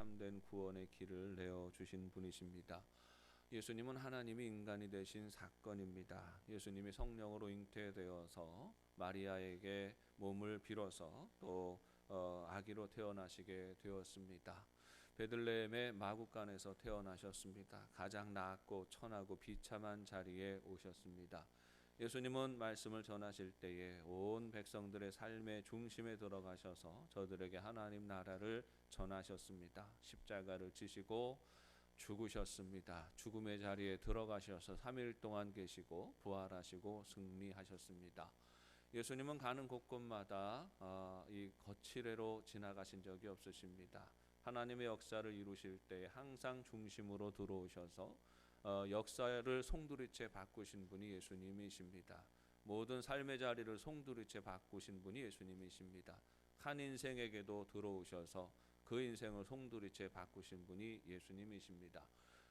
참된 구원의 길을 내어 주신 분이십니다. 예수님은 하나님이 인간이 되신 사건입니다. 예수님이 성령으로 잉태되어서 마리아에게 몸을 빌어서 또 아기로 태어나시게 되었습니다. 베들레헴의 마구간에서 태어나셨습니다. 가장 낮고 천하고 비참한 자리에 오셨습니다. 예수님은 말씀을 전하실 때에 온 백성들의 삶의 중심에 들어가셔서 저들에게 하나님 나라를 전하셨습니다. 십자가를 지시고 죽으셨습니다. 죽음의 자리에 들어가셔서 3일 동안 계시고 부활하시고 승리하셨습니다. 예수님은 가는 곳곳마다 이 거칠애로 지나가신 적이 없으십니다. 하나님의 역사를 이루실 때 항상 중심으로 들어오셔서 역사를 송두리째 바꾸신 분이 예수님이십니다. 모든 삶의 자리를 송두리째 바꾸신 분이 예수님이십니다. 한 인생에게도 들어오셔서 그 인생을 송두리째 바꾸신 분이 예수님이십니다.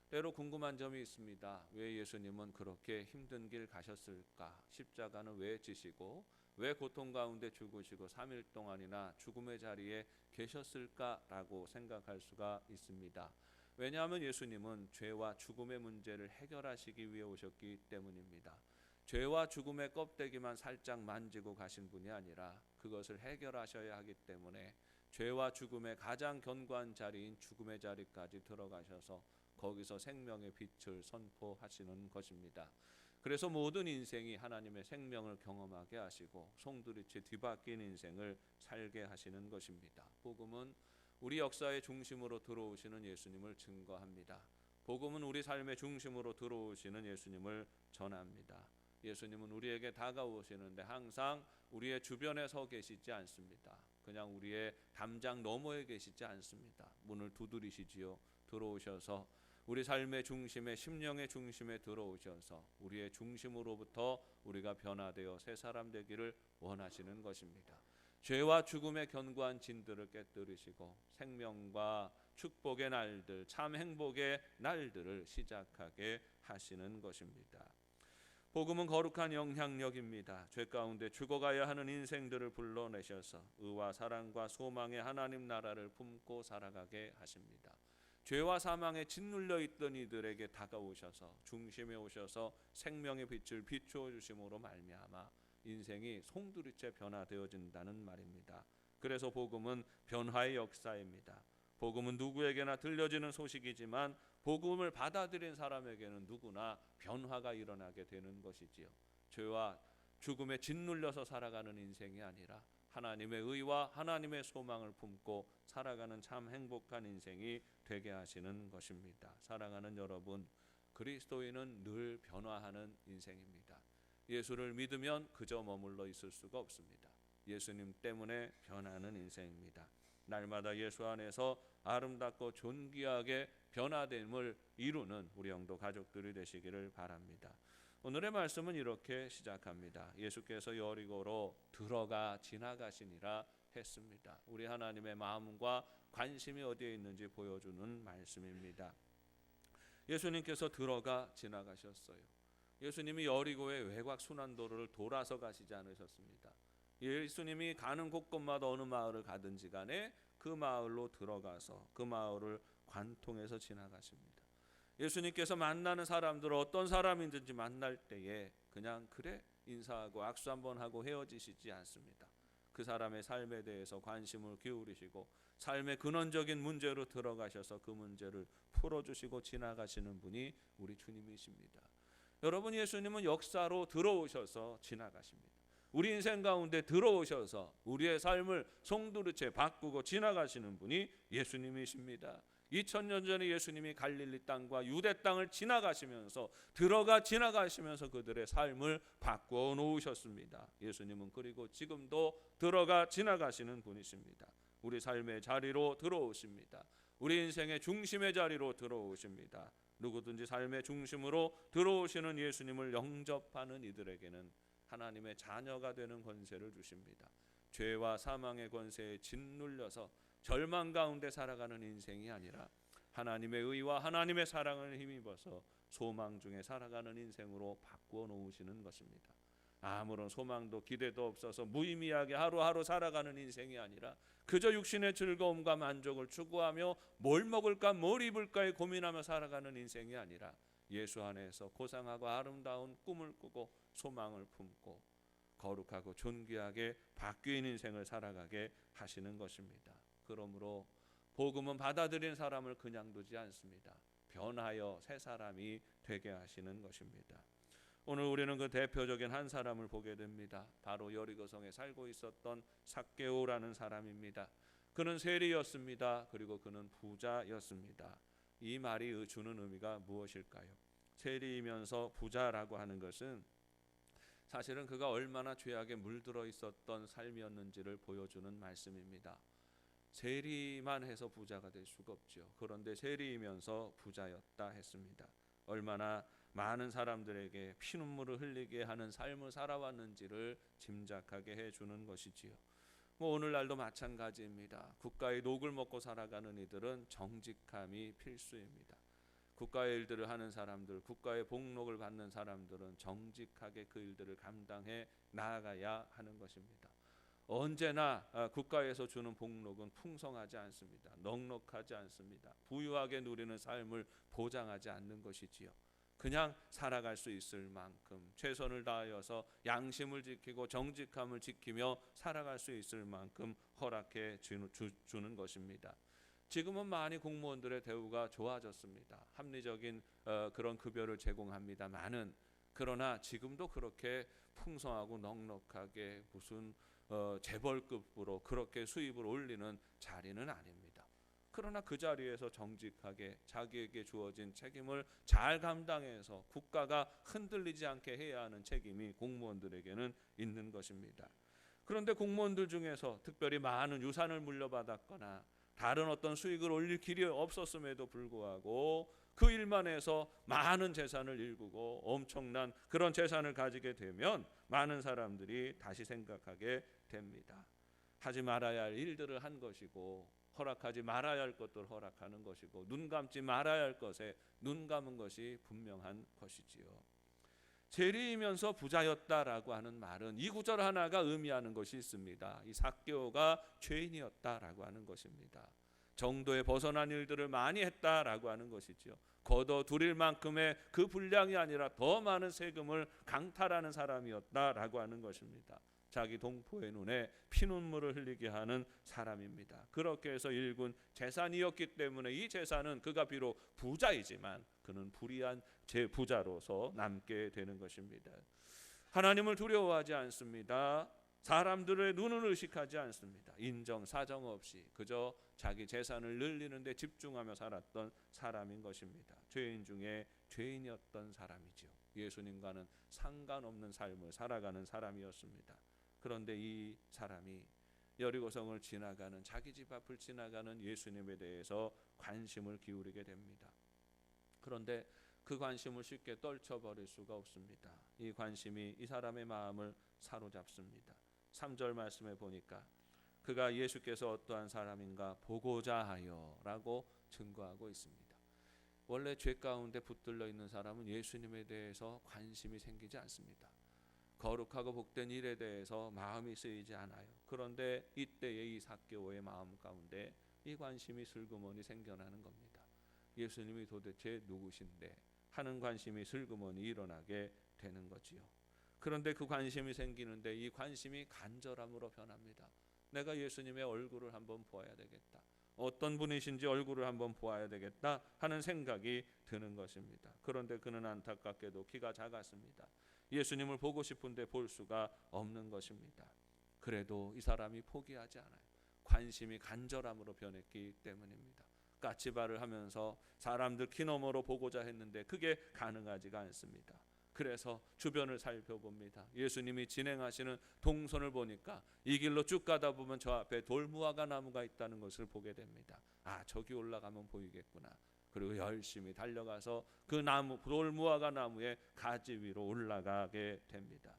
때로 궁금한 점이 있습니다. 왜 예수님은 그렇게 힘든 길 가셨을까? 십자가는 왜 지시고 왜 고통 가운데 죽으시고 3일 동안이나 죽음의 자리에 계셨을까라고 생각할 수가 있습니다. 왜냐하면 예수님은 죄와 죽음의 문제를 해결하시기 위해 오셨기 때문입니다. 죄와 죽음의 껍데기만 살짝 만지고 가신 분이 아니라 그것을 해결하셔야 하기 때문에 죄와 죽음의 가장 견고한 자리인 죽음의 자리까지 들어가셔서 거기서 생명의 빛을 선포하시는 것입니다. 그래서 모든 인생이 하나님의 생명을 경험하게 하시고 송두리째 뒤바뀐 인생을 살게 하시는 것입니다. 복음은 우리 역사의 중심으로 들어오시는 예수님을 증거합니다. 복음은 우리 삶의 중심으로 들어오시는 예수님을 전합니다. 예수님은 우리에게 다가오시는데 항상 우리의 주변에 서 계시지 않습니다. 그냥 우리의 담장 너머에 계시지 않습니다. 문을 두드리시지요. 들어오셔서 우리 삶의 중심에 심령의 중심에 들어오셔서 우리의 중심으로부터 우리가 변화되어 새 사람 되기를 원하시는 것입니다. 죄와 죽음의 견고한 진들을 깨뜨리시고 생명과 축복의 날들, 참 행복의 날들을 시작하게 하시는 것입니다. 복음은 거룩한 영향력입니다. 죄 가운데 죽어가야 하는 인생들을 불러내셔서 의와 사랑과 소망의 하나님 나라를 품고 살아가게 하십니다. 죄와 사망에 짓눌려 있던 이들에게 다가오셔서 중심에 오셔서 생명의 빛을 비추어 주심으로 말미암아 인생이 송두리째 변화되어진다는 말입니다. 그래서 복음은 변화의 역사입니다. 복음은 누구에게나 들려지는 소식이지만 복음을 받아들인 사람에게는 누구나 변화가 일어나게 되는 것이지요. 죄와 죽음에 짓눌려서 살아가는 인생이 아니라 하나님의 의와 하나님의 소망을 품고 살아가는 참 행복한 인생이 되게 하시는 것입니다. 사랑하는 여러분, 그리스도인은 늘 변화하는 인생입니다. 예수를 믿으면 그저 머물러 있을 수가 없습니다. 예수님 때문에 변하는 인생입니다. 날마다 예수 안에서 아름답고 존귀하게 변화됨을 이루는 우리 영도 가족들이 되시기를 바랍니다. 오늘의 말씀은 이렇게 시작합니다. 예수께서 여리고로 들어가 지나가시니라 했습니다. 우리 하나님의 마음과 관심이 어디에 있는지 보여주는 말씀입니다. 예수님께서 들어가 지나가셨어요. 예수님이 여리고의 외곽 순환도로를 돌아서 가시지 않으셨습니다. 예수님이 가는 곳곳마다 어느 마을을 가든지 간에 그 마을로 들어가서 그 마을을 관통해서 지나가십니다. 예수님께서 만나는 사람들 어떤 사람이든지 만날 때에 그냥 그래 인사하고 악수 한번 하고 헤어지시지 않습니다. 그 사람의 삶에 대해서 관심을 기울이시고 삶의 근원적인 문제로 들어가셔서 그 문제를 풀어주시고 지나가시는 분이 우리 주님이십니다. 여러분, 예수님은 역사로 들어오셔서 지나가십니다. 우리 인생 가운데 들어오셔서 우리의 삶을 송두리째 바꾸고 지나가시는 분이 예수님이십니다. 2000년 전에 예수님이 갈릴리 땅과 유대 땅을 지나가시면서 들어가 지나가시면서 그들의 삶을 바꾸어 놓으셨습니다. 예수님은 그리고 지금도 들어가 지나가시는 분이십니다. 우리 삶의 자리로 들어오십니다. 우리 인생의 중심의 자리로 들어오십니다. 누구든지 삶의 중심으로 들어오시는 예수님을 영접하는 이들에게는 하나님의 자녀가 되는 권세를 주십니다. 죄와 사망의 권세에 짓눌려서 절망 가운데 살아가는 인생이 아니라 하나님의 의와 하나님의 사랑을 힘입어서 소망 중에 살아가는 인생으로 바꾸어 놓으시는 것입니다. 아무런 소망도 기대도 없어서 무의미하게 하루하루 살아가는 인생이 아니라 그저 육신의 즐거움과 만족을 추구하며 뭘 먹을까 뭘 입을까에 고민하며 살아가는 인생이 아니라 예수 안에서 고상하고 아름다운 꿈을 꾸고 소망을 품고 거룩하고 존귀하게 바뀐 인생을 살아가게 하시는 것입니다. 그러므로 복음은 받아들인 사람을 그냥 두지 않습니다. 변하여 새 사람이 되게 하시는 것입니다. 오늘 우리는 그 대표적인 한 사람을 보게 됩니다. 바로 여리고성에 살고 있었던 삭개오라는 사람입니다. 그는 세리였습니다. 그리고 그는 부자였습니다. 이 말이 주는 의미가 무엇일까요? 세리이면서 부자라고 하는 것은 사실은 그가 얼마나 죄악에 물들어 있었던 삶이었는지를 보여주는 말씀입니다. 세리만 해서 부자가 될 수가 없죠. 그런데 세리이면서 부자였다 했습니다. 얼마나 많은 사람들에게 피눈물을 흘리게 하는 삶을 살아왔는지를 짐작하게 해주는 것이지요. 오늘날도 마찬가지입니다. 국가의 녹을 먹고 살아가는 이들은 정직함이 필수입니다. 국가의 일들을 하는 사람들, 국가의 복록을 받는 사람들은 정직하게 그 일들을 감당해 나아가야 하는 것입니다. 언제나 국가에서 주는 복록은 풍성하지 않습니다. 넉넉하지 않습니다. 부유하게 누리는 삶을 보장하지 않는 것이지요. 그냥 살아갈 수 있을 만큼 최선을 다하여서 양심을 지키고 정직함을 지키며 살아갈 수 있을 만큼 허락해 주는 것입니다. 지금은 많이 공무원들의 대우가 좋아졌습니다. 합리적인 그런 급여를 제공합니다만은 그러나 지금도 그렇게 풍성하고 넉넉하게 무슨 재벌급으로 그렇게 수입을 올리는 자리는 아닙니다. 그러나 그 자리에서 정직하게 자기에게 주어진 책임을 잘 감당해서 국가가 흔들리지 않게 해야 하는 책임이 공무원들에게는 있는 것입니다. 그런데 공무원들 중에서 특별히 많은 유산을 물려받았거나 다른 어떤 수익을 올릴 길이 없었음에도 불구하고 그 일만 해서 많은 재산을 일구고 엄청난 그런 재산을 가지게 되면 많은 사람들이 다시 생각하게 됩니다. 하지 말아야 할 일들을 한 것이고 허락하지 말아야 할 것들을 허락하는 것이고 눈 감지 말아야 할 것에 눈 감은 것이 분명한 것이지요. 세리이면서 부자였다라고 하는 말은 이 구절 하나가 의미하는 것이 있습니다. 이 삭개오가 죄인이었다라고 하는 것입니다. 정도에 벗어난 일들을 많이 했다라고 하는 것이지요. 거둬들일 만큼의 그 분량이 아니라 더 많은 세금을 강탈하는 사람이었다라고 하는 것입니다. 자기 동포의 눈에 피눈물을 흘리게 하는 사람입니다. 그렇게 해서 일군 재산이었기 때문에 이 재산은 그가 비록 부자이지만 그는 불의한 부자로서 남게 되는 것입니다. 하나님을 두려워하지 않습니다. 사람들의 눈을 의식하지 않습니다. 인정 사정 없이 그저 자기 재산을 늘리는 데 집중하며 살았던 사람인 것입니다. 죄인 중에 죄인이었던 사람이죠. 예수님과는 상관없는 삶을 살아가는 사람이었습니다. 그런데 이 사람이 여리고성을 지나가는 자기 집 앞을 지나가는 예수님에 대해서 관심을 기울이게 됩니다. 그런데 그 관심을 쉽게 떨쳐버릴 수가 없습니다. 이 관심이 이 사람의 마음을 사로잡습니다. 3절 말씀에 보니까 그가 예수께서 어떠한 사람인가 보고자 하여 라고 증거하고 있습니다. 원래 죄 가운데 붙들려 있는 사람은 예수님에 대해서 관심이 생기지 않습니다. 거룩하고 복된 일에 대해서 마음이 쓰이지 않아요. 그런데 이때의 이 삭개오의 마음 가운데 이 관심이 슬그머니 생겨나는 겁니다. 예수님이 도대체 누구신데 하는 관심이 슬그머니 일어나게 되는 거지요. 그런데 그 관심이 생기는데 이 관심이 간절함으로 변합니다. 내가 예수님의 얼굴을 한번 보아야 되겠다. 어떤 분이신지 얼굴을 한번 보아야 되겠다 하는 생각이 드는 것입니다. 그런데 그는 안타깝게도 키가 작았습니다. 예수님을 보고 싶은데 볼 수가 없는 것입니다. 그래도 이 사람이 포기하지 않아요. 관심이 간절함으로 변했기 때문입니다. 까치발을 하면서 사람들 키 너머로 보고자 했는데 그게 가능하지가 않습니다. 그래서 주변을 살펴봅니다. 예수님이 진행하시는 동선을 보니까 이 길로 쭉 가다 보면 저 앞에 돌무화과 나무가 있다는 것을 보게 됩니다. 아, 저기 올라가면 보이겠구나. 그리고 열심히 달려가서 그 나무, 돌무화과 나무의 가지 위로 올라가게 됩니다.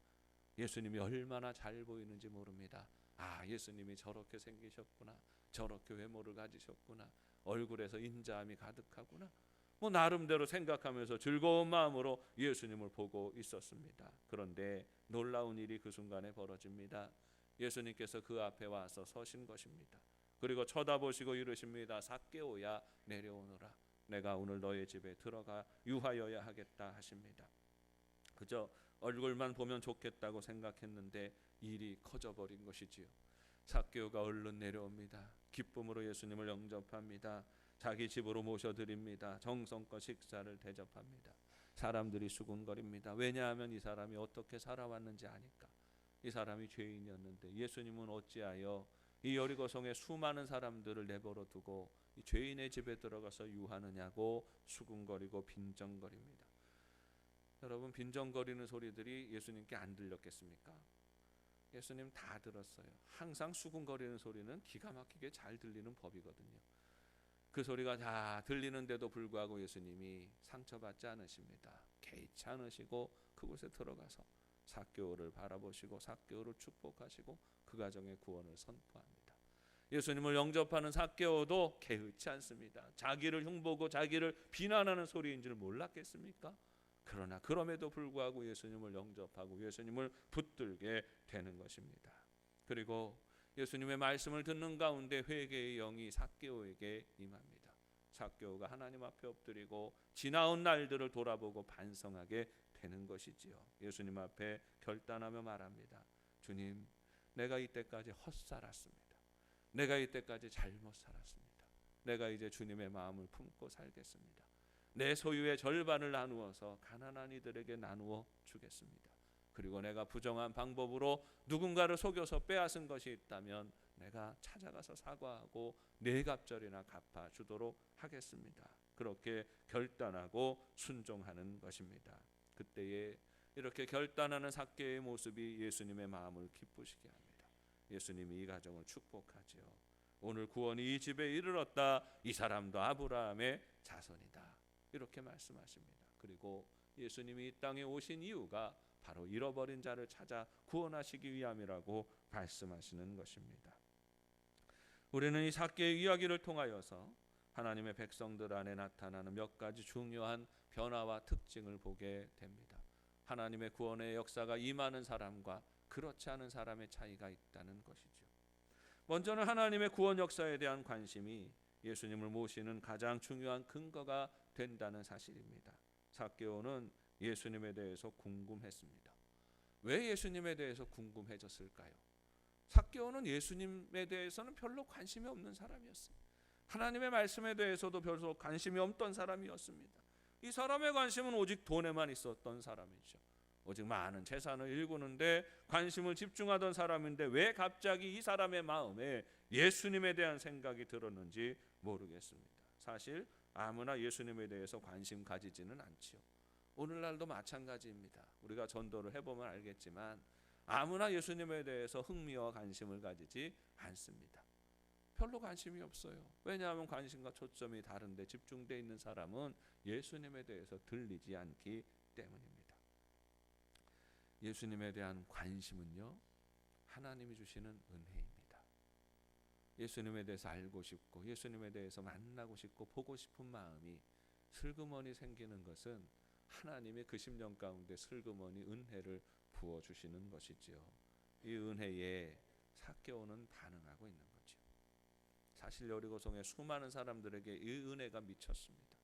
예수님이 얼마나 잘 보이는지 모릅니다. 아, 예수님이 저렇게 생기셨구나. 저렇게 외모를 가지셨구나. 얼굴에서 인자함이 가득하구나. 뭐 나름대로 생각하면서 즐거운 마음으로 예수님을 보고 있었습니다. 그런데 놀라운 일이 그 순간에 벌어집니다. 예수님께서 그 앞에 와서 서신 것입니다. 그리고 쳐다보시고 이르십니다. 삭개오야 내려오너라. 내가 오늘 너의 집에 들어가 유하여야 하겠다 하십니다. 그저 얼굴만 보면 좋겠다고 생각했는데 일이 커져버린 것이지요. 삭개오가 얼른 내려옵니다. 기쁨으로 예수님을 영접합니다. 자기 집으로 모셔드립니다. 정성껏 식사를 대접합니다. 사람들이 수군거립니다. 왜냐하면 이 사람이 어떻게 살아왔는지 아니까. 이 사람이 죄인이었는데 예수님은 어찌하여 이 여리고성의 수많은 사람들을 내버려 두고 이 죄인의 집에 들어가서 유하느냐고 수군거리고 빈정거립니다. 여러분, 빈정거리는 소리들이 예수님께 안 들렸겠습니까? 예수님 다 들었어요. 항상 수군거리는 소리는 기가 막히게 잘 들리는 법이거든요. 그 소리가 다 들리는데도 불구하고 예수님이 상처받지 않으십니다. 개의치 않으시고 그곳에 들어가서 삭개오를 바라보시고 삭개오를 축복하시고 그 가정의 구원을 선포합니다. 예수님을 영접하는 삭개오도 개의치 않습니다. 자기를 흉보고 자기를 비난하는 소리인 줄 몰랐겠습니까? 그러나 그럼에도 불구하고 예수님을 영접하고 예수님을 붙들게 되는 것입니다. 그리고 예수님의 말씀을 듣는 가운데 회개의 영이 삭개오에게 임합니다. 삭개오가 하나님 앞에 엎드리고 지나온 날들을 돌아보고 반성하게 되는 것이지요. 예수님 앞에 결단하며 말합니다. 주님, 내가 이때까지 헛살았습니다. 내가 이때까지 잘못 살았습니다. 내가 이제 주님의 마음을 품고 살겠습니다. 내 소유의 절반을 나누어서 가난한 이들에게 나누어 주겠습니다. 그리고 내가 부정한 방법으로 누군가를 속여서 빼앗은 것이 있다면 내가 찾아가서 사과하고 네 갑절이나 갚아주도록 하겠습니다. 그렇게 결단하고 순종하는 것입니다. 그때에 이렇게 결단하는 삭개의 모습이 예수님의 마음을 기쁘시게 합니다. 예수님이 이 가정을 축복하지요. 오늘 구원이 이 집에 이르렀다. 이 사람도 아브라함의 자손이다. 이렇게 말씀하십니다. 그리고 예수님이 이 땅에 오신 이유가 바로 잃어버린 자를 찾아 구원하시기 위함이라고 말씀하시는 것입니다. 우리는 이 삭개의 이야기를 통하여서 하나님의 백성들 안에 나타나는 몇 가지 중요한 변화와 특징을 보게 됩니다. 하나님의 구원의 역사가 임하는 사람과 그렇지 않은 사람의 차이가 있다는 것이죠. 먼저는 하나님의 구원 역사에 대한 관심이 예수님을 모시는 가장 중요한 근거가 된다는 사실입니다. 삭개오는 예수님에 대해서 궁금했습니다. 왜 예수님에 대해서 궁금해졌을까요? 삭개오는 예수님에 대해서는 별로 관심이 없는 사람이었습니다. 하나님의 말씀에 대해서도 별로 관심이 없던 사람이었습니다. 이 사람의 관심은 오직 돈에만 있었던 사람이죠. 오직 많은 재산을 일구는데 관심을 집중하던 사람인데 왜 갑자기 이 사람의 마음에 예수님에 대한 생각이 들었는지 모르겠습니다. 사실 아무나 예수님에 대해서 관심 가지지는 않지요. 오늘날도 마찬가지입니다. 우리가 전도를 해보면 알겠지만 아무나 예수님에 대해서 흥미와 관심을 가지지 않습니다. 별로 관심이 없어요. 왜냐하면 관심과 초점이 다른데 집중되어 있는 사람은 예수님에 대해서 들리지 않기 때문입니다. 예수님에 대한 관심은요, 하나님이 주시는 은혜입니다. 예수님에 대해서 알고 싶고 예수님에 대해서 만나고 싶고 보고 싶은 마음이 슬그머니 생기는 것은 하나님의 그 심령 가운데 슬그머니 은혜를 부어주시는 것이지요. 이 은혜에 삭개오는 반응하고 있는 거죠. 사실 여리고성의 수많은 사람들에게 이 은혜가 미쳤습니다.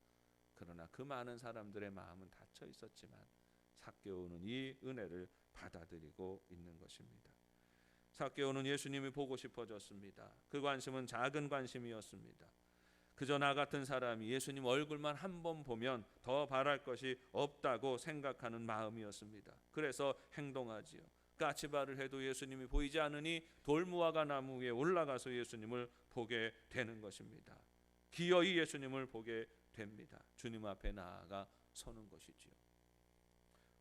그러나 그 많은 사람들의 마음은 닫혀 있었지만 삭개오는 이 은혜를 받아들이고 있는 것입니다. 삭개오는 예수님이 보고 싶어졌습니다. 그 관심은 작은 관심이었습니다. 그저 나 같은 사람이 예수님 얼굴만 한 번 보면 더 바랄 것이 없다고 생각하는 마음이었습니다. 그래서 행동하지요. 까치발을 해도 예수님이 보이지 않으니 돌무화과 나무 위에 올라가서 예수님을 보게 되는 것입니다. 기어이 예수님을 보게 됩니다. 주님 앞에 나아가 서는 것이지요.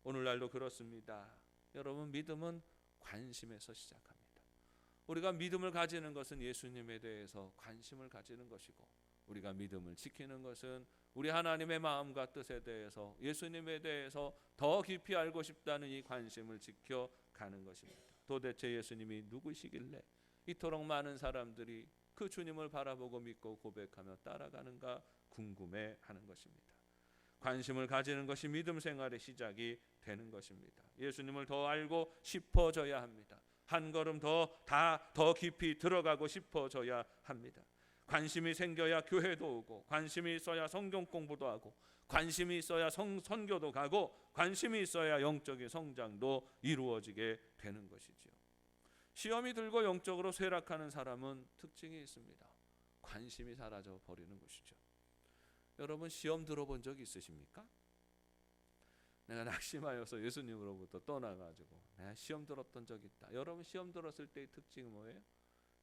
오늘날도 그렇습니다. 여러분, 믿음은 관심에서 시작합니다. 우리가 믿음을 가지는 것은 예수님에 대해서 관심을 가지는 것이고, 우리가 믿음을 지키는 것은 우리 하나님의 마음과 뜻에 대해서 예수님에 대해서 더 깊이 알고 싶다는 이 관심을 지켜가는 것입니다. 도대체 예수님이 누구시길래 이토록 많은 사람들이 그 주님을 바라보고 믿고 고백하며 따라가는가 궁금해하는 것입니다. 관심을 가지는 것이 믿음 생활의 시작이 되는 것입니다. 예수님을 더 알고 싶어져야 합니다. 한 걸음 더 깊이 들어가고 싶어져야 합니다. 관심이 생겨야 교회도 오고, 관심이 있어야 성경 공부도 하고, 관심이 있어야 선교도 가고, 관심이 있어야 영적인 성장도 이루어지게 되는 것이지요. 시험이 들고 영적으로 쇠락하는 사람은 특징이 있습니다. 관심이 사라져 버리는 것이죠. 여러분 시험 들어본 적 있으십니까? 내가 낙심하여서 예수님으로부터 떠나가지고 내가 시험 들었던 적 있다. 여러분 시험 들었을 때의 특징은 뭐예요?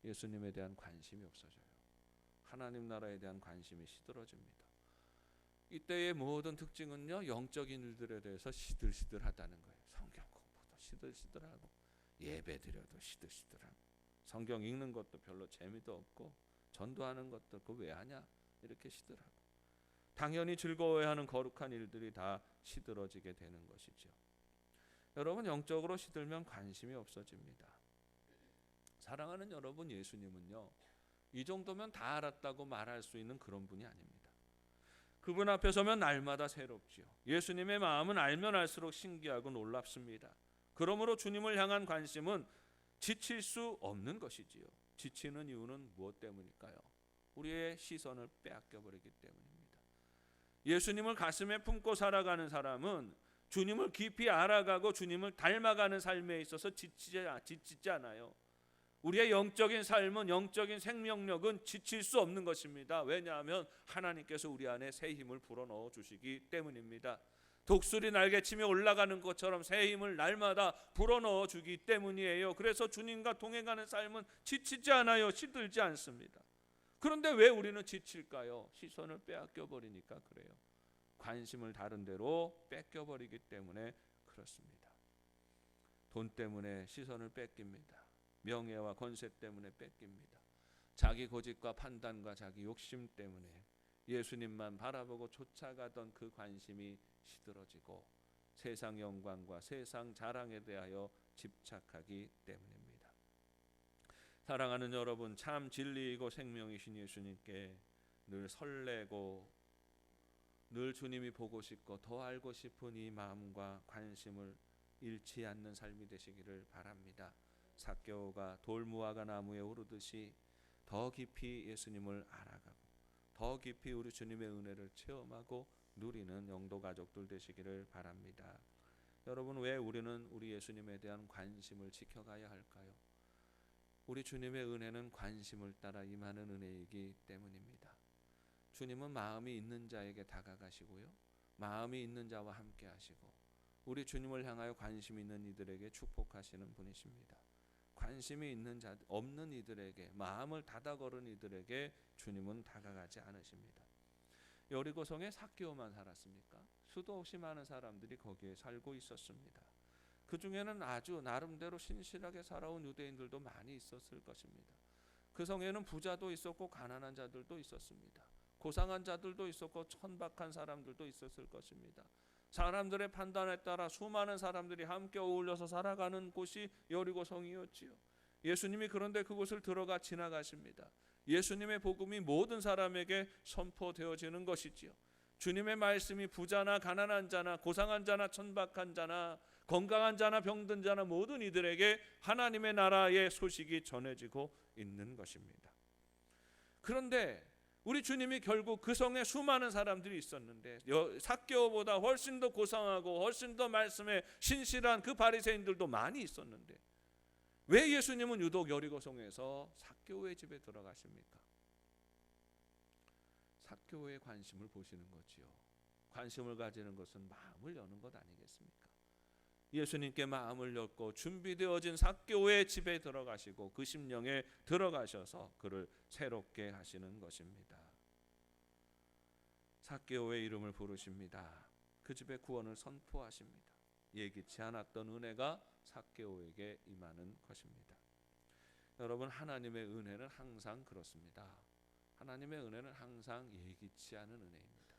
예수님에 대한 관심이 없어져요. 하나님 나라에 대한 관심이 시들어집니다. 이때의 모든 특징은요, 영적인 일들에 대해서 시들시들하다는 거예요. 성경 공부도 시들시들하고, 예배 드려도 시들시들하고, 성경 읽는 것도 별로 재미도 없고, 전도하는 것도 그거 왜 하냐 이렇게 시들하고, 당연히 즐거워야 하는 거룩한 일들이 다 시들어지게 되는 것이죠. 여러분 영적으로 시들면 관심이 없어집니다. 사랑하는 여러분, 예수님은요 이 정도면 다 알았다고 말할 수 있는 그런 분이 아닙니다. 그분 앞에 서면 날마다 새롭지요. 예수님의 마음은 알면 알수록 신기하고 놀랍습니다. 그러므로 주님을 향한 관심은 지칠 수 없는 것이지요. 지치는 이유는 무엇 때문일까요? 우리의 시선을 빼앗겨 버리기 때문입니다. 예수님을 가슴에 품고 살아가는 사람은 주님을 깊이 알아가고 주님을 닮아가는 삶에 있어서 지치지 않아요. 우리의 영적인 삶은, 영적인 생명력은 지칠 수 없는 것입니다. 왜냐하면 하나님께서 우리 안에 새 힘을 불어넣어 주시기 때문입니다. 독수리 날개치며 올라가는 것처럼 새 힘을 날마다 불어넣어 주기 때문이에요. 그래서 주님과 동행하는 삶은 지치지 않아요. 시들지 않습니다. 그런데 왜 우리는 지칠까요? 시선을 빼앗겨 버리니까 그래요. 관심을 다른 데로 뺏겨 버리기 때문에 그렇습니다. 돈 때문에 시선을 뺏깁니다. 명예와 권세 때문에 뺏깁니다. 자기 고집과 판단과 자기 욕심 때문에 예수님만 바라보고 쫓아가던 그 관심이 시들어지고 세상 영광과 세상 자랑에 대하여 집착하기 때문입니다. 사랑하는 여러분, 참 진리이고 생명이신 예수님께 늘 설레고 늘 주님이 보고 싶고 더 알고 싶은 이 마음과 관심을 잃지 않는 삶이 되시기를 바랍니다. 삭개오가 돌무화과 나무에 오르듯이 더 깊이 예수님을 알아가고 더 깊이 우리 주님의 은혜를 체험하고 누리는 영도 가족들 되시기를 바랍니다. 여러분, 왜 우리는 우리 예수님에 대한 관심을 지켜가야 할까요? 우리 주님의 은혜는 관심을 따라 임하는 은혜이기 때문입니다. 주님은 마음이 있는 자에게 다가가시고요, 마음이 있는 자와 함께 하시고 우리 주님을 향하여 관심 있는 이들에게 축복하시는 분이십니다. 관심이 있는 자 없는 이들에게, 마음을 닫아 걸은 이들에게 주님은 다가가지 않으십니다. 여리고성에 삭개오만 살았습니까? 수도 없이 많은 사람들이 거기에 살고 있었습니다. 그 중에는 아주 나름대로 신실하게 살아온 유대인들도 많이 있었을 것입니다. 그 성에는 부자도 있었고 가난한 자들도 있었습니다. 고상한 자들도 있었고 천박한 사람들도 있었을 것입니다. 사람들의 판단에 따라 수많은 사람들이 함께 어울려서 살아가는 곳이 여리고성이었지요. 예수님이 그런데 그곳을 들어가 지나가십니다. 예수님의 복음이 모든 사람에게 선포되어지는 것이지요. 주님의 말씀이 부자나 가난한 자나 고상한 자나 천박한 자나 건강한 자나 병든 자나 모든 이들에게 하나님의 나라의 소식이 전해지고 있는 것입니다. 그런데 우리 주님이 결국 그 성에 수많은 사람들이 있었는데 삭개오보다 훨씬 더 고상하고 훨씬 더 말씀에 신실한 그 바리새인들도 많이 있었는데 왜 예수님은 유독 여리고성에서 삭개오의 집에 들어가십니까? 삭개오의 관심을 보시는 거지요. 관심을 가지는 것은 마음을 여는 것 아니겠습니까? 예수님께 마음을 열고 준비되어진 삭개오의 집에 들어가시고 그 심령에 들어가셔서 그를 새롭게 하시는 것입니다. 삭개오의 이름을 부르십니다. 그 집에 구원을 선포하십니다. 예기치 않았던 은혜가 삭개오에게 임하는 것입니다. 여러분, 하나님의 은혜는 항상 그렇습니다. 하나님의 은혜는 항상 예기치 않은 은혜입니다.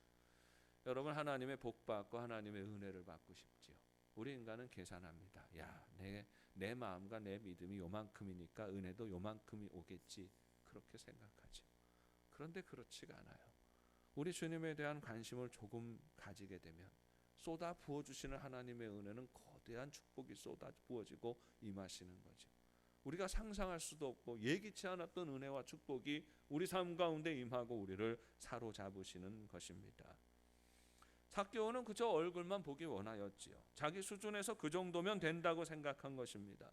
여러분, 하나님의 복 받고 하나님의 은혜를 받고 싶지요. 우리 인간은 계산합니다. 내 마음과 내 믿음이 요만큼이니까 은혜도 요만큼이 오겠지, 그렇게 생각하죠. 그런데 그렇지가 않아요. 우리 주님에 대한 관심을 조금 가지게 되면 쏟아 부어주시는 하나님의 은혜는 거대한 축복이 쏟아 부어지고 임하시는 거죠. 우리가 상상할 수도 없고 예기치 않았던 은혜와 축복이 우리 삶 가운데 임하고 우리를 사로잡으시는 것입니다. 삭개오는 그저 얼굴만 보기 원하였지요. 자기 수준에서 그 정도면 된다고 생각한 것입니다.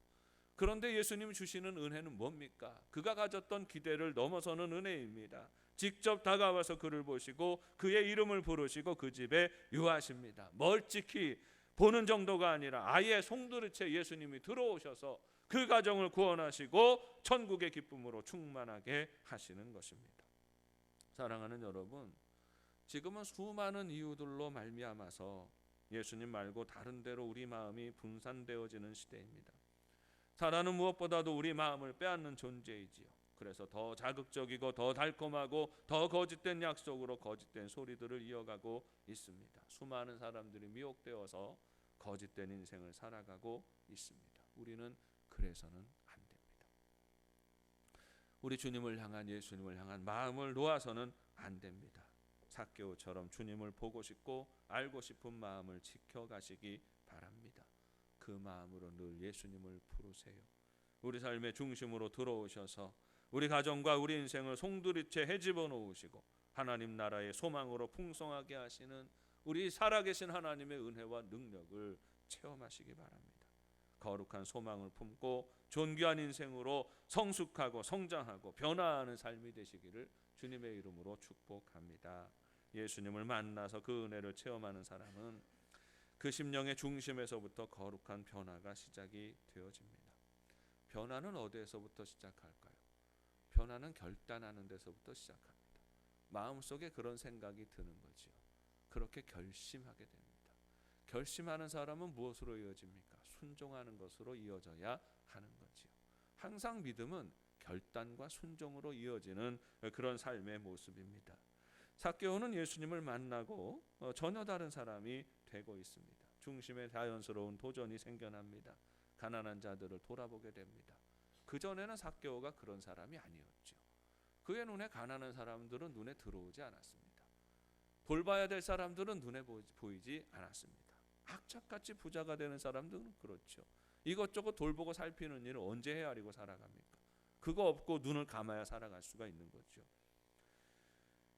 그런데 예수님 주시는 은혜는 뭡니까? 그가 가졌던 기대를 넘어서는 은혜입니다. 직접 다가와서 그를 보시고 그의 이름을 부르시고 그 집에 유하십니다. 멀찍이 보는 정도가 아니라 아예 송두리째 예수님이 들어오셔서 그 가정을 구원하시고 천국의 기쁨으로 충만하게 하시는 것입니다. 사랑하는 여러분, 지금은 수많은 이유들로 말미암아서 예수님 말고 다른 데로 우리 마음이 분산되어지는 시대입니다. 사랑은 무엇보다도 우리 마음을 빼앗는 존재이지요. 그래서 더 자극적이고 더 달콤하고 더 거짓된 약속으로 거짓된 소리들을 이어가고 있습니다. 수많은 사람들이 미혹되어서 거짓된 인생을 살아가고 있습니다. 우리는 그래서는 안 됩니다. 우리 주님을 향한 예수님을 향한 마음을 놓아서는 안 됩니다. 삭개오처럼 주님을 보고 싶고 알고 싶은 마음을 지켜가시기 바랍니다. 그 마음으로 늘 예수님을 부르세요. 우리 삶의 중심으로 들어오셔서 우리 가정과 우리 인생을 송두리째 헤집어 놓으시고 하나님 나라의 소망으로 풍성하게 하시는 우리 살아계신 하나님의 은혜와 능력을 체험하시기 바랍니다. 거룩한 소망을 품고 존귀한 인생으로 성숙하고 성장하고 변화하는 삶이 되시기를 주님의 이름으로 축복합니다. 예수님을 만나서 그 은혜를 체험하는 사람은 그 심령의 중심에서부터 거룩한 변화가 시작이 되어집니다. 변화는 어디에서부터 시작할까요? 변화는 결단하는 데서부터 시작합니다. 마음속에 그런 생각이 드는 거지요. 그렇게 결심하게 됩니다. 결심하는 사람은 무엇으로 이어집니까? 순종하는 것으로 이어져야 하는 거지요. 항상 믿음은 결단과 순종으로 이어지는 그런 삶의 모습입니다. 삭개오는 예수님을 만나고 전혀 다른 사람이 되고 있습니다. 중심에 자연스러운 도전이 생겨납니다. 가난한 자들을 돌아보게 됩니다. 그전에는 삭개오가 그런 사람이 아니었죠. 그의 눈에 가난한 사람들은 눈에 들어오지 않았습니다. 돌봐야 될 사람들은 눈에 보이지 않았습니다. 악착같이 부자가 되는 사람들은 그렇죠. 이것저것 돌보고 살피는 일을 언제 헤아리고 살아갑니까? 그거 없고 눈을 감아야 살아갈 수가 있는 거죠.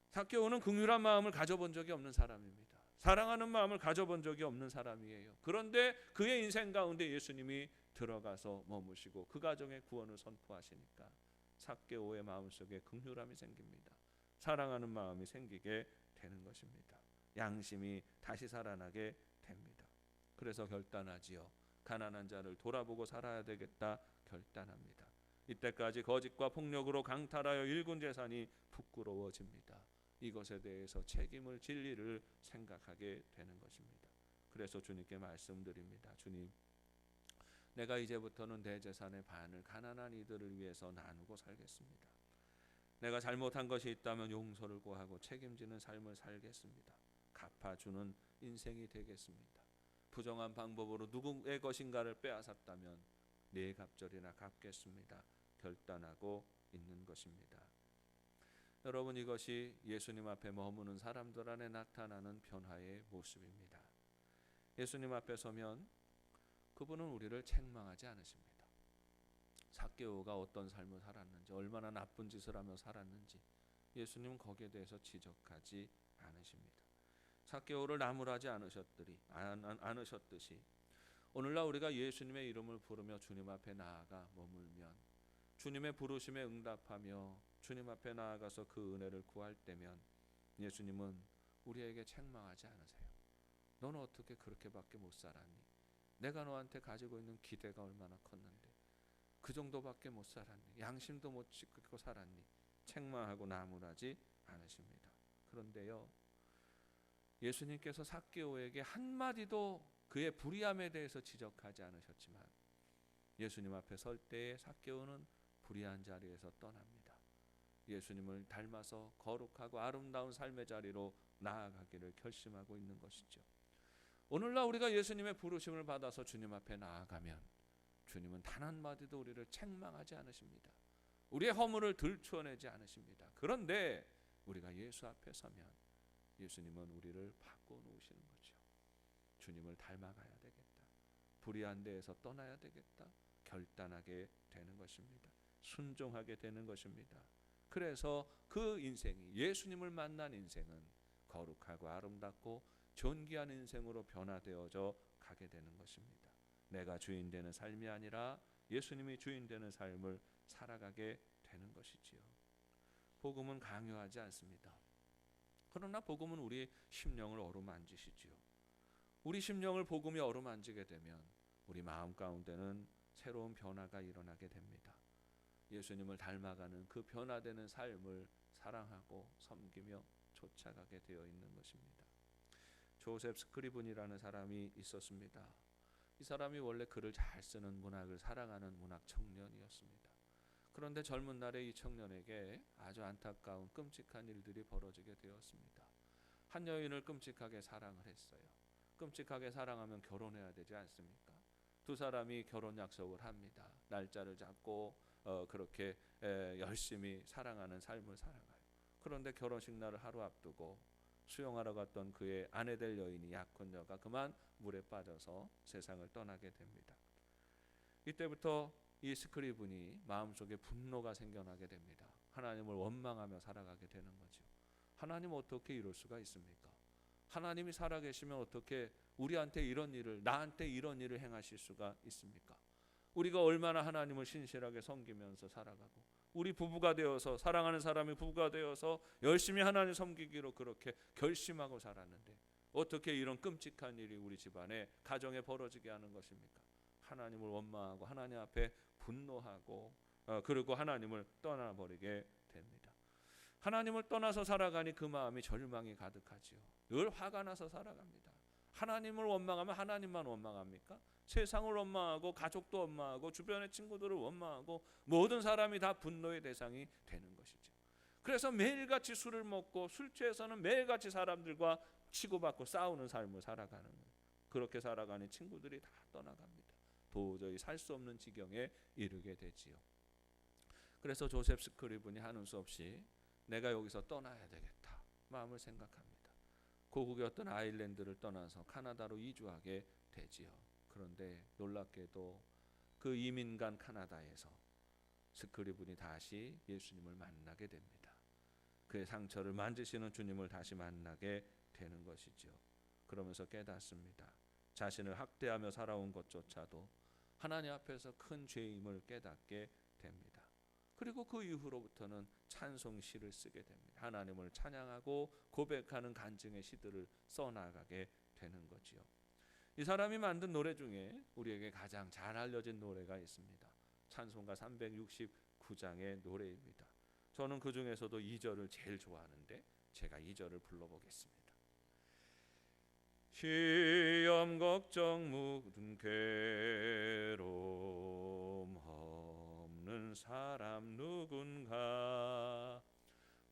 삭개오는 긍휼한 마음을 가져본 적이 없는 사람입니다. 사랑하는 마음을 가져본 적이 없는 사람이에요. 그런데 그의 인생 가운데 예수님이 들어가서 머무시고 그 가정의 구원을 선포하시니까 삭개오의 마음속에 긍휼함이 생깁니다. 사랑하는 마음이 생기게 되는 것입니다. 양심이 다시 살아나게 됩니다. 그래서 결단하지요. 가난한 자를 돌아보고 살아야 되겠다 결단합니다. 이때까지 거짓과 폭력으로 강탈하여 일군 재산이 부끄러워집니다. 이것에 대해서 책임을 질 일을 생각하게 되는 것입니다. 그래서 주님께 말씀드립니다. 주님, 내가 이제부터는 내 재산의 반을 가난한 이들을 위해서 나누고 살겠습니다. 내가 잘못한 것이 있다면 용서를 구하고 책임지는 삶을 살겠습니다. 갚아주는 인생이 되겠습니다. 부정한 방법으로 누구의 것인가를 빼앗았다면 네 갑절이나 갚겠습니다. 결단하고 있는 것입니다. 여러분, 이것이 예수님 앞에 머무는 사람들 안에 나타나는 변화의 모습입니다. 예수님 앞에 서면 그분은 우리를 책망하지 않으십니다. 삭개오가 어떤 삶을 살았는지, 얼마나 나쁜 짓을 하며 살았는지 예수님은 거기에 대해서 지적하지 않으십니다. 삭개오를 나무라지 않으셨듯이 오늘날 우리가 예수님의 이름을 부르며 주님 앞에 나아가 머물면, 주님의 부르심에 응답하며 주님 앞에 나아가서 그 은혜를 구할 때면 예수님은 우리에게 책망하지 않으세요. 너는 어떻게 그렇게밖에 못 살았니? 내가 너한테 가지고 있는 기대가 얼마나 컸는데 그 정도밖에 못 살았니? 양심도 못 지키고 살았니? 책망하고 나무라지 않으십니다. 그런데요, 예수님께서 삭개오에게 한마디도 그의 불의함에 대해서 지적하지 않으셨지만 예수님 앞에 설 때에 삭개오는 불의한 자리에서 떠납니다. 예수님을 닮아서 거룩하고 아름다운 삶의 자리로 나아가기를 결심하고 있는 것이죠. 오늘날 우리가 예수님의 부르심을 받아서 주님 앞에 나아가면 주님은 단 한마디도 우리를 책망하지 않으십니다. 우리의 허물을 들추어내지 않으십니다. 그런데 우리가 예수 앞에 서면 예수님은 우리를 바꿔 놓으시는 거죠. 주님을 닮아가야 되겠다. 불의한 데에서 떠나야 되겠다. 결단하게 되는 것입니다. 순종하게 되는 것입니다. 그래서 그 인생이, 예수님을 만난 인생은 거룩하고 아름답고 존귀한 인생으로 변화되어져 가게 되는 것입니다. 내가 주인 되는 삶이 아니라 예수님이 주인 되는 삶을 살아가게 되는 것이지요. 복음은 강요하지 않습니다. 그러나 복음은 우리 심령을 어루만지시지요. 우리 심령을 복음이 어루만지게 되면 우리 마음 가운데는 새로운 변화가 일어나게 됩니다. 예수님을 닮아가는 그 변화되는 삶을 사랑하고 섬기며 쫓아가게 되어 있는 것입니다. 조셉 스크리븐이라는 사람이 있었습니다. 이 사람이 원래 글을 잘 쓰는 문학을 사랑하는 문학 청년이었습니다. 그런데 젊은 날에 이 청년에게 아주 안타까운 끔찍한 일들이 벌어지게 되었습니다. 한 여인을 끔찍하게 사랑을 했어요. 끔찍하게 사랑하면 결혼해야 되지 않습니까? 두 사람이 결혼 약속을 합니다. 날짜를 잡고 그렇게 열심히 사랑하는 삶을 살아가요. 그런데 결혼식 날을 하루 앞두고 수영하러 갔던 그의 아내 될 여인이 약혼녀가 그만 물에 빠져서 세상을 떠나게 됩니다. 이때부터 이 스크리븐이 마음속에 분노가 생겨나게 됩니다. 하나님을 원망하며 살아가게 되는 거죠. 하나님 어떻게 이럴 수가 있습니까? 하나님이 살아계시면 어떻게 우리한테 이런 일을, 나한테 이런 일을 행하실 수가 있습니까? 우리가 얼마나 하나님을 신실하게 섬기면서 살아가고, 우리 부부가 되어서, 사랑하는 사람이 부부가 되어서 열심히 하나님 섬기기로 그렇게 결심하고 살았는데 어떻게 이런 끔찍한 일이 우리 집안에, 가정에 벌어지게 하는 것입니까? 하나님을 원망하고 하나님 앞에 분노하고 그리고 하나님을 떠나버리게 됩니다. 하나님을 떠나서 살아가니 그 마음이 절망이 가득하지요. 늘 화가 나서 살아갑니다. 하나님을 원망하면 하나님만 원망합니까? 세상을 원망하고 가족도 원망하고 주변의 친구들을 원망하고 모든 사람이 다 분노의 대상이 되는 것이죠. 그래서 매일같이 술을 먹고 술 취해서는 매일같이 사람들과 치고받고 싸우는 삶을 살아가는 거예요. 그렇게 살아가는 친구들이 다 떠나갑니다. 도저히 살 수 없는 지경에 이르게 되지요. 그래서 조셉 스크리븐이 하는 수 없이 내가 여기서 떠나야 되겠다 마음을 생각합니다. 고국이었던 아일랜드를 떠나서 카나다로 이주하게 되지요. 그런데 놀랍게도 그 이민간 카나다에서 스크리븐이 다시 예수님을 만나게 됩니다. 그의 상처를 만지시는 주님을 다시 만나게 되는 것이죠. 그러면서 깨닫습니다. 자신을 학대하며 살아온 것조차도 하나님 앞에서 큰 죄임을 깨닫게 됩니다. 그리고 그 이후로부터는 찬송시를 쓰게 됩니다. 하나님을 찬양하고 고백하는 간증의 시들을 써나가게 되는 거지요. 이 사람이 만든 노래 중에 우리에게 가장 잘 알려진 노래가 있습니다. 찬송가 369장의 노래입니다. 저는 그 중에서도 2절을 제일 좋아하는데 제가 2절을 불러보겠습니다. 시험 걱정 모든 괴로움 없는 사람 누군가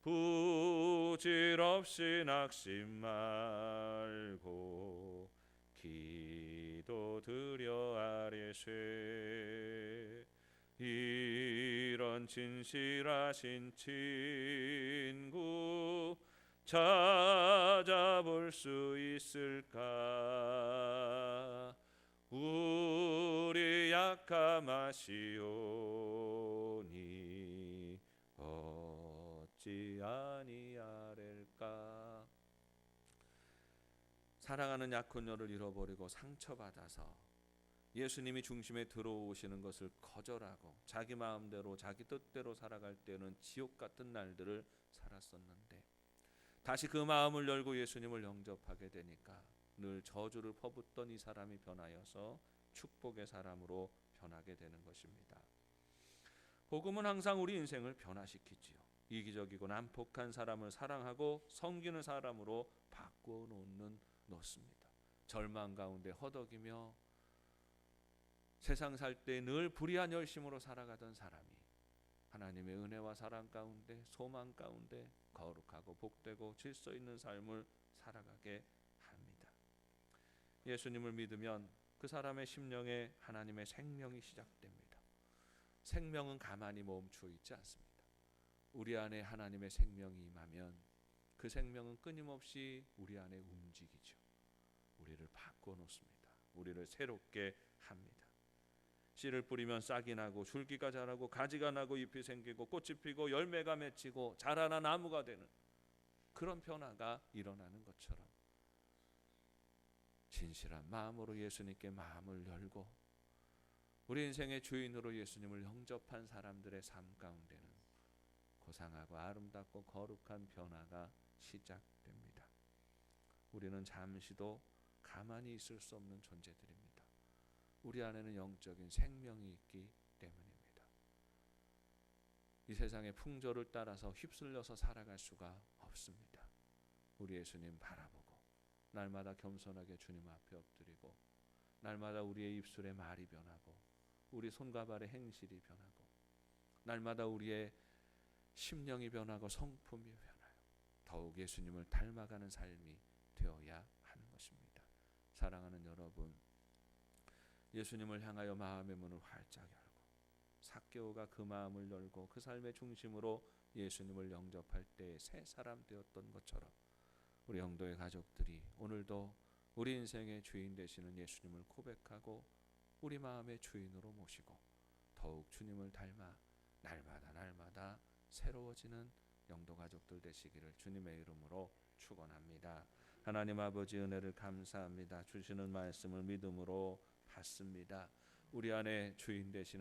부질없이 낙심 말고 기도드려 아뢰세 이런 진실하신 친구 찾아볼 수 있을까 우리 약함하시오니 어찌 아니하렐까. 사랑하는 약혼녀를 잃어버리고 상처받아서 예수님이 중심에 들어오시는 것을 거절하고 자기 마음대로 자기 뜻대로 살아갈 때는 지옥 같은 날들을 살았었는데 다시 그 마음을 열고 예수님을 영접하게 되니까 늘 저주를 퍼붓던 이 사람이 변하여서 축복의 사람으로 변하게 되는 것입니다. 복음은 항상 우리 인생을 변화시키지요. 이기적이고 난폭한 사람을 사랑하고 섬기는 사람으로 바꾸어 놓습니다. 절망 가운데 허덕이며 세상 살 때 늘 불의한 열심으로 살아가던 사람이 하나님의 은혜와 사랑 가운데 소망 가운데 거룩하고 복되고 질서 있는 삶을 살아가게 합니다. 예수님을 믿으면 그 사람의 심령에 하나님의 생명이 시작됩니다. 생명은 가만히 멈추어 있지 않습니다. 우리 안에 하나님의 생명이 임하면 그 생명은 끊임없이 우리 안에 움직이죠. 우리를 바꿔 놓습니다. 우리를 새롭게 합니다. 씨를 뿌리면 싹이 나고 줄기가 자라고 가지가 나고 잎이 생기고 꽃이 피고 열매가 맺히고 자라난 나무가 되는 그런 변화가 일어나는 것처럼 진실한 마음으로 예수님께 마음을 열고 우리 인생의 주인으로 예수님을 영접한 사람들의 삶 가운데는 고상하고 아름답고 거룩한 변화가 시작됩니다. 우리는 잠시도 가만히 있을 수 없는 존재들입니다. 우리 안에는 영적인 생명이 있기 때문입니다. 이 세상의 풍조를 따라서 휩쓸려서 살아갈 수가 없습니다. 우리 예수님 바라보고 날마다 겸손하게 주님 앞에 엎드리고 날마다 우리의 입술의 말이 변하고 우리 손과 발의 행실이 변하고 날마다 우리의 심령이 변하고 성품이 변하여 더욱 예수님을 닮아가는 삶이 되어야 하는 것입니다. 사랑하는 여러분, 예수님을 향하여 마음의 문을 활짝 열고 삭개오가 그 마음을 열고 그 삶의 중심으로 예수님을 영접할 때 새 사람 되었던 것처럼 우리 영도의 가족들이 오늘도 우리 인생의 주인 되시는 예수님을 고백하고 우리 마음의 주인으로 모시고 더욱 주님을 닮아 날마다 새로워지는 영도 가족들 되시기를 주님의 이름으로 축원합니다. 하나님 아버지 은혜를 감사합니다. 주시는 말씀을 믿음으로 받습니다. 우리 안에 주인 되시는